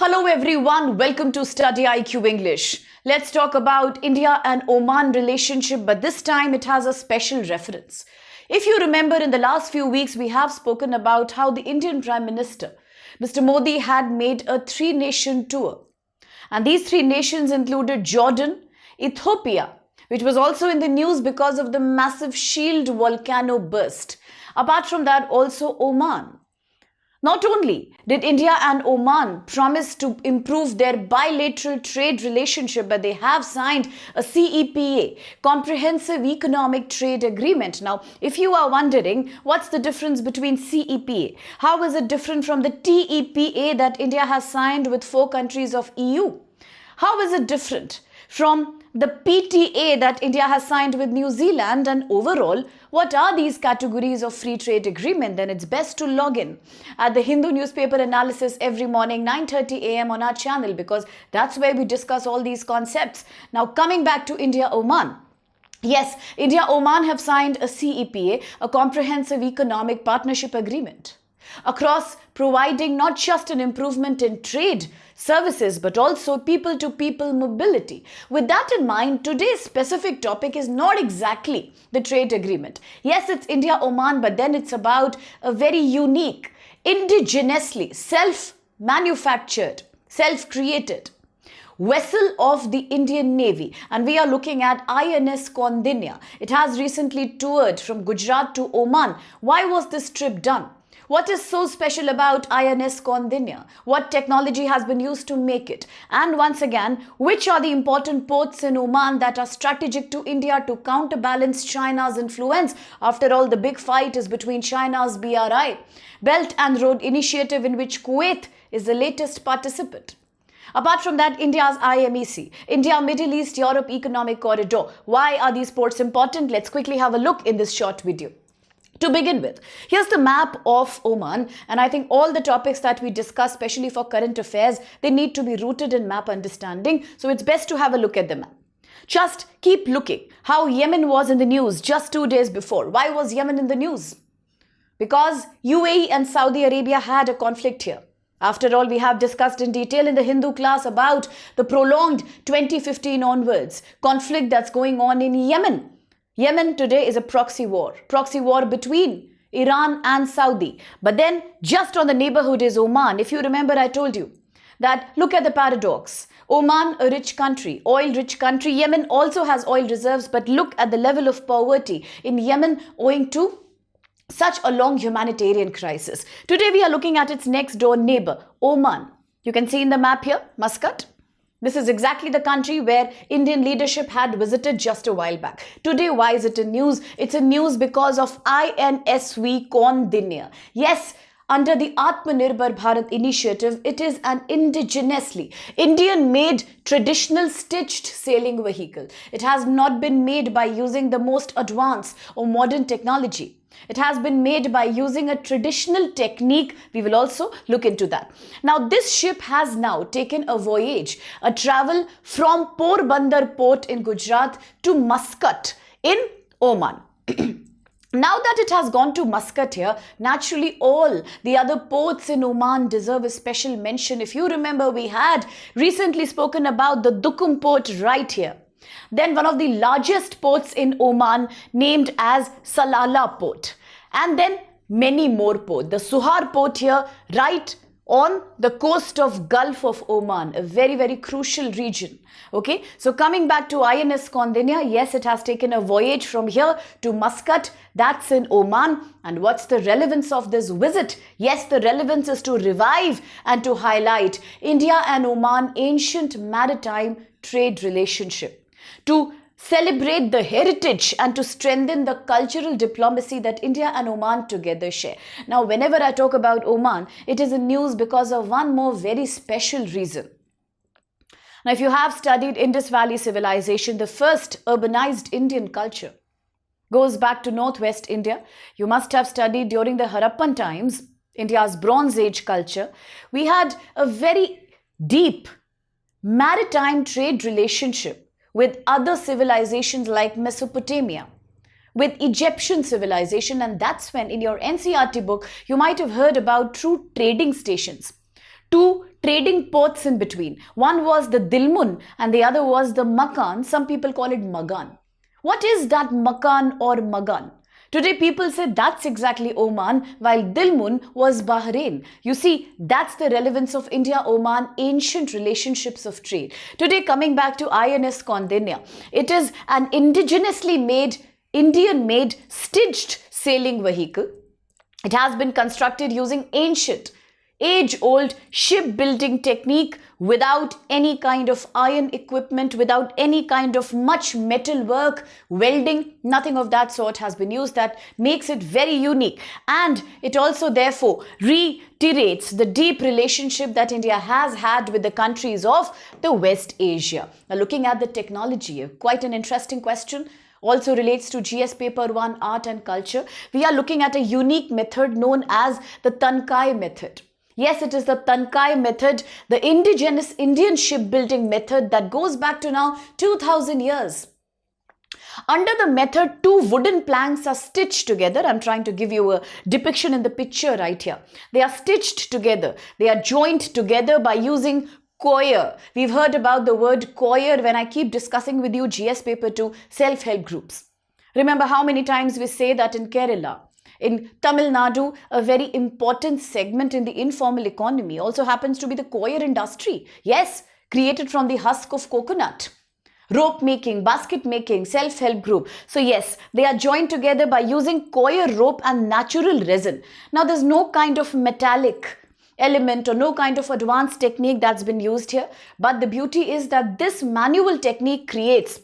Hello everyone, welcome to StudyIQ English. Let's talk about India and Oman relationship, but this time it has a special reference. If you remember, in the last few weeks we have spoken about how the Indian Prime Minister, Mr. Modi, had made a three-nation tour. And these three nations included Jordan, Ethiopia, which was also in the news because of the massive Shield volcano burst. Apart from that, also Oman. Not only did India and Oman promise to improve their bilateral trade relationship, but they have signed a CEPA, Comprehensive Economic Trade Agreement. Now, if you are wondering what's the difference between CEPA, how is it different from the TEPA that India has signed with 4 countries of EU? How is it different from the PTA that India has signed with New Zealand? And overall, what are these categories of free trade agreement? Then it's best to log in at the Hindu newspaper analysis every morning 9:30 a.m. on our channel, because that's where we discuss all these concepts. Now, coming back to India-Oman. Yes, India-Oman have signed a CEPA, a Comprehensive Economic Partnership Agreement, across providing not just an improvement in trade services, but also people-to-people mobility. With that in mind, today's specific topic is not exactly the trade agreement. Yes, it's India-Oman, but then it's about a very unique, indigenously self-manufactured, self-created vessel of the Indian Navy, and we are looking at INS Kaundinya. It has recently toured from Gujarat to Oman. Why was this trip done? What is so special about INS Kaundinya? What technology has been used to make it? And once again, which are the important ports in Oman that are strategic to India to counterbalance China's influence? After all, the big fight is between China's BRI, Belt and Road Initiative, in which Kuwait is the latest participant. Apart from that, India's IMEC, India Middle East Europe Economic Corridor. Why are these ports important? Let's quickly have a look in this short video. To begin with, here's the map of Oman, and I think all the topics that we discuss, especially for current affairs, they need to be rooted in map understanding, so it's best to have a look at the map. Just keep looking how Yemen was in the news just 2 days before. Why was Yemen in the news? Because UAE and Saudi Arabia had a conflict here. After all, we have discussed in detail in the Hindu class about the prolonged 2015 onwards conflict that's going on in Yemen. Yemen today is a proxy war between Iran and Saudi. But then just on the neighborhood is Oman. If you remember, I told you that look at the paradox. Oman, a rich country, oil-rich country. Yemen also has oil reserves, but look at the level of poverty in Yemen owing to such a long humanitarian crisis. Today we are looking at its next door neighbor, Oman. You can see in the map here, Muscat. This is exactly the country where Indian leadership had visited just a while back. Today, why is it in news? It's in news because of INSV Kaundinya. Yes, under the Atmanirbhar Bharat initiative, it is an indigenously Indian-made traditional stitched sailing vehicle. It has not been made by using the most advanced or modern technology. It has been made by using a traditional technique. We will also look into that. Now, this ship has now taken a voyage, a travel from Porbandar port in Gujarat to Muscat in Oman. Now that it has gone to Muscat here, naturally all the other ports in Oman deserve a special mention. If you remember, we had recently spoken about the Dukum port right here. Then one of the largest ports in Oman named as Salalah port. And then many more ports. The Suhar port here right on the coast of Gulf of Oman, a very, very crucial region. Okay, so coming back to INS Kaundinya, yes, it has taken a voyage from here to Muscat. That's in Oman. And what's the relevance of this visit? Yes, the relevance is to revive and to highlight India and Oman ancient maritime trade relationship, to celebrate the heritage and to strengthen the cultural diplomacy that India and Oman together share. Now, whenever I talk about Oman, it is in news because of one more very special reason. Now, if you have studied Indus Valley civilization, the first urbanized Indian culture goes back to northwest India. You must have studied during the Harappan times, India's Bronze Age culture. We had a very deep maritime trade relationship with other civilizations like Mesopotamia, with Egyptian civilization, and that's when in your NCERT book you might have heard about true trading stations. two trading ports in between. One was the Dilmun and the other was the Makan. Some people call it Magan. What is that Makan or Magan? Today people say that's exactly Oman, while Dilmun was Bahrain. You see, that's the relevance of India-Oman ancient relationships of trade. Today, coming back to INS Kaundinya, it is an indigenously made, Indian-made, stitched sailing vehicle. It has been constructed using ancient, age-old shipbuilding technique without any kind of iron equipment, without any kind of much metal work, welding, nothing of that sort has been used. That makes it very unique. And it also therefore reiterates the deep relationship that India has had with the countries of the West Asia. Now looking at the technology, quite an interesting question. Also relates to GS Paper 1 Art and Culture. We are looking at a unique method known as the Tankai method. Yes, it is the Tankai method, the indigenous Indian shipbuilding method that goes back to now 2000 years. Under the method, two wooden planks are stitched together. I'm trying to give you a depiction in the picture right here. They are stitched together. They are joined together by using coir. We've heard about the word coir when I keep discussing with you GS Paper 2 self-help groups. Remember how many times we say that in Kerala. In Tamil Nadu, a very important segment in the informal economy also happens to be the coir industry. Yes, created from the husk of coconut. Rope making, basket making, self-help group. So yes, they are joined together by using coir rope and natural resin. Now there's no kind of metallic element or no kind of advanced technique that's been used here. But the beauty is that this manual technique creates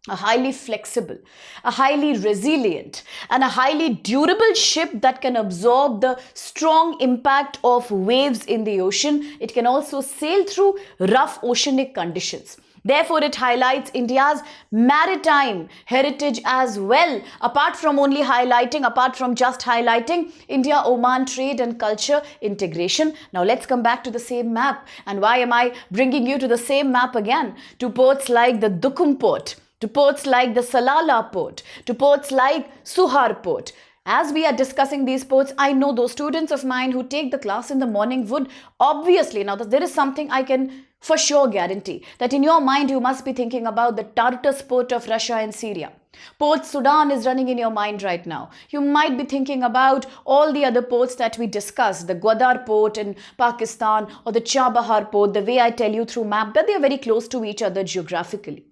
a highly flexible, a highly resilient, and a highly durable ship that can absorb the strong impact of waves in the ocean. It can also sail through rough oceanic conditions. Therefore, it highlights India's maritime heritage as well, apart from just highlighting India-Oman trade and culture integration. Now, let's come back to the same map. And why am I bringing you to the same map again? To ports like the Dukum port, to ports like the Salala port, to ports like Suhar port. As we are discussing these ports, I know those students of mine who take the class in the morning would obviously, now there is something I can for sure guarantee, that in your mind you must be thinking about the Tartus port of Russia and Syria. Port Sudan is running in your mind right now. You might be thinking about all the other ports that we discussed, the Gwadar port in Pakistan or the Chabahar port, the way I tell you through map, that they are very close to each other geographically.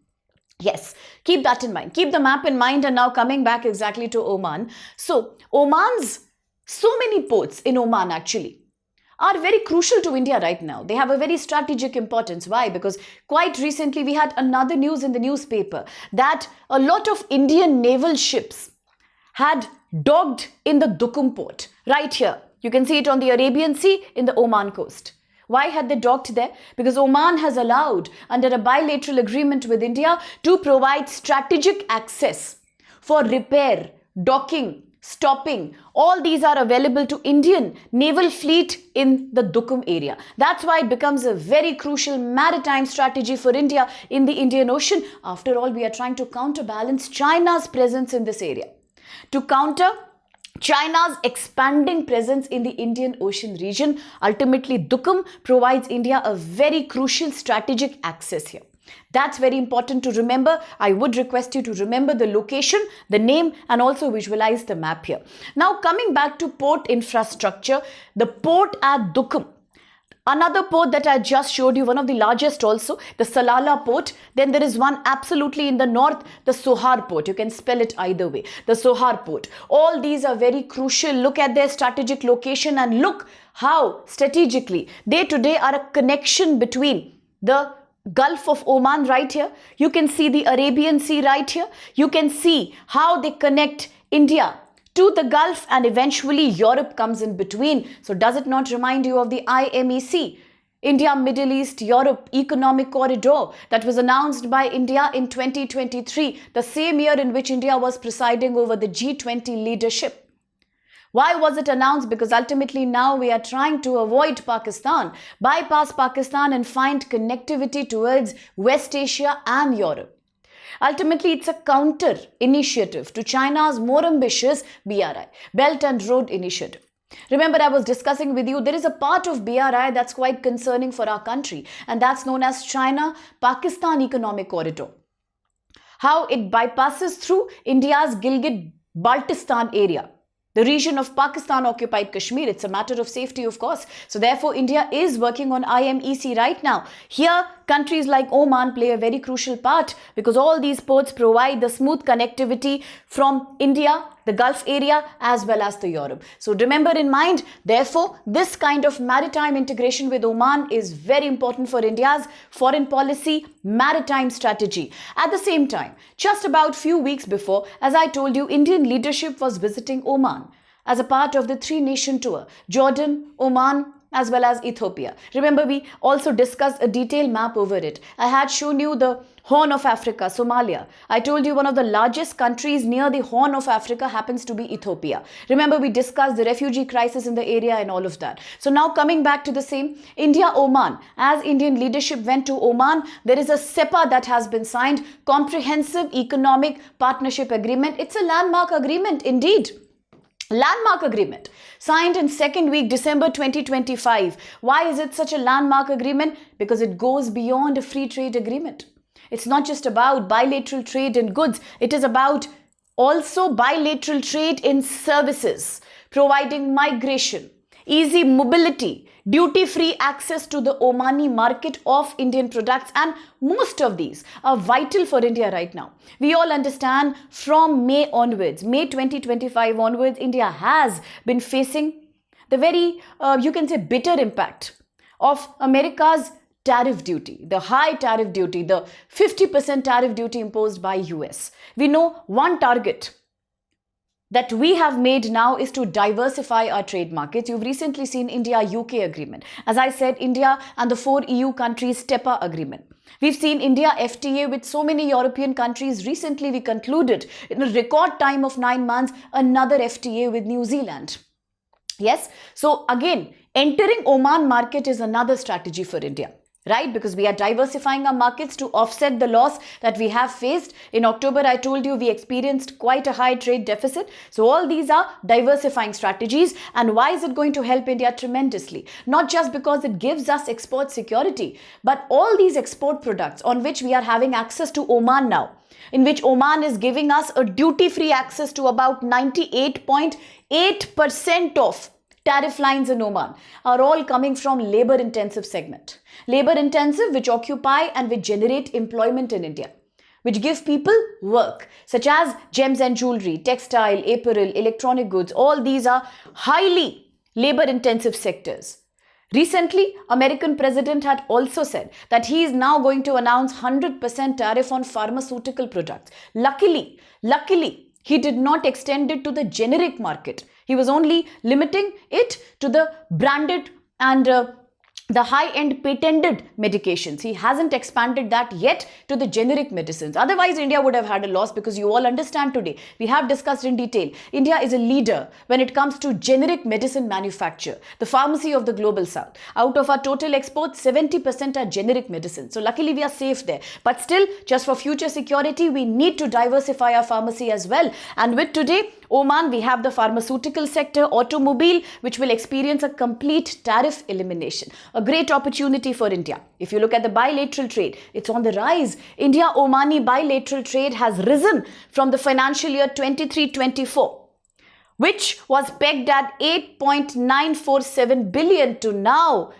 Yes, keep that in mind. Keep the map in mind. And now coming back exactly to Oman. So Oman's so many ports in Oman actually are very crucial to India right now. They have a very strategic importance. Why? Because quite recently we had another news in the newspaper that a lot of Indian naval ships had docked in the Dukum port right here. You can see it on the Arabian Sea in the Oman coast. Why had they docked there? Because Oman has allowed, under a bilateral agreement with India, to provide strategic access for repair, docking, stopping. All these are available to Indian naval fleet in the Dukum area. That's why it becomes a very crucial maritime strategy for India in the Indian Ocean. After all, we are trying to counterbalance China's presence in this area. To counter China's expanding presence in the Indian Ocean region, ultimately Dukum provides India a very crucial strategic access here. That's very important to remember. I would request you to remember the location, the name, and also visualize the map here. Now coming back to port infrastructure, the port at Dukum. Another port that I just showed you, one of the largest also, the Salala port. Then there is one absolutely in the north, the Sohar port. You can spell it either way, the Sohar port. All these are very crucial. Look at their strategic location and look how strategically they today are a connection between the Gulf of Oman right here. You can see the Arabian Sea right here. You can see how they connect India to the Gulf, and eventually Europe comes in between. So does it not remind you of the IMEC, India, Middle East, Europe Economic Corridor, that was announced by India in 2023, the same year in which India was presiding over the G20 leadership? Why was it announced? Because ultimately now we are trying to avoid Pakistan, bypass Pakistan and find connectivity towards West Asia and Europe. Ultimately, it's a counter initiative to China's more ambitious BRI, Belt and Road Initiative. Remember, I was discussing with you, there is a part of BRI that's quite concerning for our country, and that's known as China-Pakistan Economic Corridor. How it bypasses through India's Gilgit-Baltistan area, the region of Pakistan-occupied Kashmir. It's a matter of safety, of course. So therefore, India is working on IMEC right now. Here, countries like Oman play a very crucial part because all these ports provide the smooth connectivity from India, the Gulf area, as well as the Europe. So remember in mind, therefore, this kind of maritime integration with Oman is very important for India's foreign policy maritime strategy. At the same time, just about few weeks before, as I told you, Indian leadership was visiting Oman as a part of the three-nation tour: Jordan, Oman, as well as Ethiopia. Remember, we also discussed a detailed map over it. I had shown you the Horn of Africa, Somalia. I told you one of the largest countries near the Horn of Africa happens to be Ethiopia. Remember, we discussed the refugee crisis in the area and all of that. So now coming back to the same, India-Oman. As Indian leadership went to Oman, there is a CEPA that has been signed, Comprehensive Economic Partnership Agreement. It's a landmark agreement indeed. Landmark agreement signed in second week December 2025. Why is it such a landmark agreement? Because it goes beyond a free trade agreement. It's not just about bilateral trade in goods. It is about also bilateral trade in services, providing migration, easy mobility, duty-free access to the Omani market of Indian products, and most of these are vital for India right now. We all understand from May onwards, May 2025 onwards, India has been facing the very, you can say, bitter impact of America's tariff duty, the high tariff duty, the 50% tariff duty imposed by US. We know one target that we have made now is to diversify our trade markets. You've recently seen India-UK agreement. As I said, India and the 4 EU countries STEPA agreement. We've seen India FTA with so many European countries. Recently, we concluded in a record time of 9 months, another FTA with New Zealand. Yes, so again, entering Oman market is another strategy for India. Right? Because we are diversifying our markets to offset the loss that we have faced. In October, I told you we experienced quite a high trade deficit. So all these are diversifying strategies. And why is it going to help India tremendously? Not just because it gives us export security, but all these export products on which we are having access to Oman now, in which Oman is giving us a duty-free access to about 98.8% of tariff lines in Oman, are all coming from labor-intensive segment. Labor-intensive, which occupy and which generate employment in India, which give people work, such as gems and jewelry, textile, apparel, electronic goods. All these are highly labor-intensive sectors. Recently, American president had also said that he is now going to announce 100% tariff on pharmaceutical products. Luckily, he did not extend it to the generic market. He was only limiting it to the branded and the high-end patented medications. He hasn't expanded that yet to the generic medicines. Otherwise, India would have had a loss, because you all understand today, we have discussed in detail, India is a leader when it comes to generic medicine manufacture, the pharmacy of the global south. Out of our total exports, 70% are generic medicine. So luckily we are safe there. But still, just for future security, we need to diversify our pharmacy as well. And with today, Oman, we have the pharmaceutical sector, automobile, which will experience a complete tariff elimination. A great opportunity for India. If you look at the bilateral trade, it's on the rise. India-Omani bilateral trade has risen from the financial year 23-24, which was pegged at 8.947 billion to now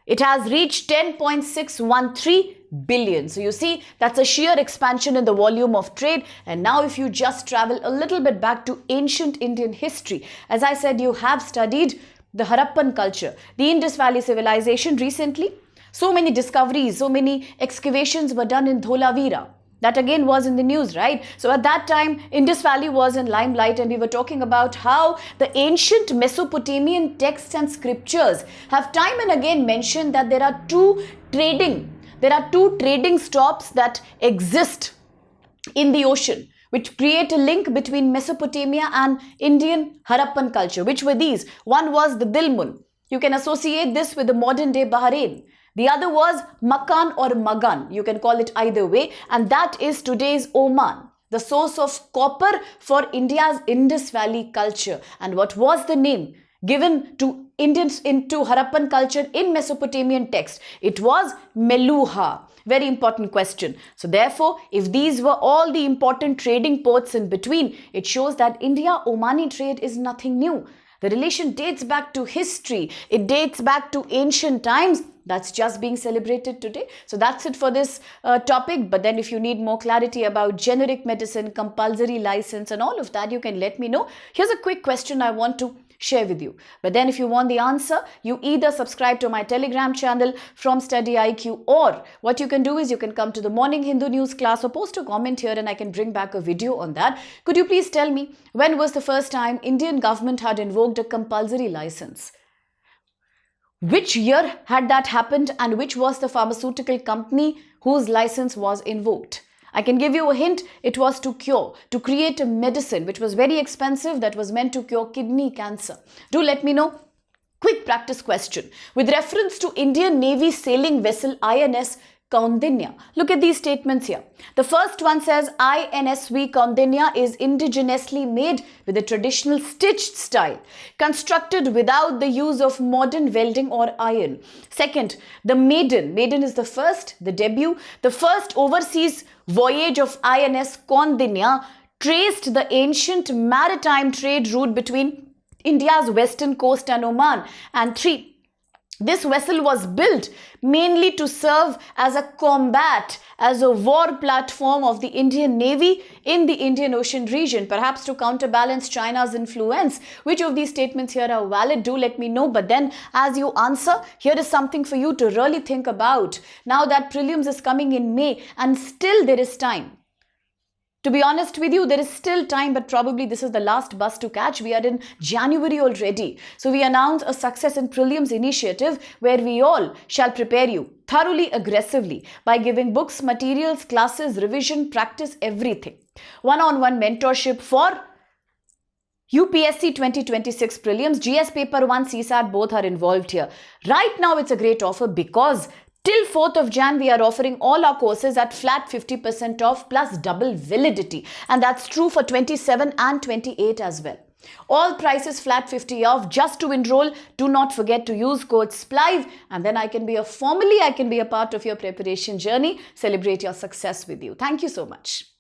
it has reached 10.613 billion. So you see, that's a sheer expansion in the volume of trade. And now if you just travel a little bit back to ancient Indian history, as I said, you have studied the Harappan culture, the Indus Valley civilization recently. So many discoveries, so many excavations were done in Dholavira. That again was in the news, right? So at that time, Indus Valley was in limelight, and we were talking about how the ancient Mesopotamian texts and scriptures have time and again mentioned that there are two trading stops that exist in the ocean, which create a link between Mesopotamia and Indian Harappan culture. Which were these? One was the Dilmun. You can associate this with the modern day Bahrain. The other was Makan or Magan, you can call it either way, and that is today's Oman, the source of copper for India's Indus Valley culture. And what was the name? given to Indians into Harappan culture in Mesopotamian text? It was Meluha. Very important question. So therefore, if these were all the important trading ports in between, it shows that India-Omani trade is nothing new. The relation dates back to history. It dates back to ancient times. That's just being celebrated today. So that's it for this topic. But then if you need more clarity about generic medicine, compulsory license and all of that, you can let me know. Here's a quick question I want to share with you. But then if you want the answer, you either subscribe to my Telegram channel from StudyIQ, or what you can do is you can come to the Morning Hindu News class or post a comment here and I can bring back a video on that. Could you please tell me, when was the first time Indian government had invoked a compulsory license? Which year had that happened, and which was the pharmaceutical company whose license was invoked? I can give you a hint. It was to create a medicine which was very expensive that was meant to cure kidney cancer. Do let me know. Quick practice question. With reference to Indian Navy sailing vessel INS Kaundinya. Look at these statements here. The first one says INSV Kaundinya is indigenously made with a traditional stitched style, constructed without the use of modern welding or iron. Second, the maiden is the first, the debut, the first overseas voyage of INS Kaundinya traced the ancient maritime trade route between India's western coast and Oman. And three, this vessel was built mainly to serve as a war platform of the Indian Navy in the Indian Ocean region, perhaps to counterbalance China's influence. Which of these statements here are valid? Do let me know. But then as you answer, here is something for you to really think about. Now that prelims is coming in May and still there is time. To be honest with you, there is still time, but probably this is the last bus to catch. We are in January already. So we announce a Success in Prelims initiative where we all shall prepare you thoroughly, aggressively by giving books, materials, classes, revision, practice, everything. One-on-one mentorship for UPSC 2026 Prelims, GS Paper 1, CSAT, both are involved here. Right now, it's a great offer because till 4th of Jan, we are offering all our courses at flat 50% off plus double validity. And that's true for 27 and 28 as well. All prices flat 50 off. Just to enroll, do not forget to use code SPLIVE, and then I can be a part of your preparation journey, celebrate your success with you. Thank you so much.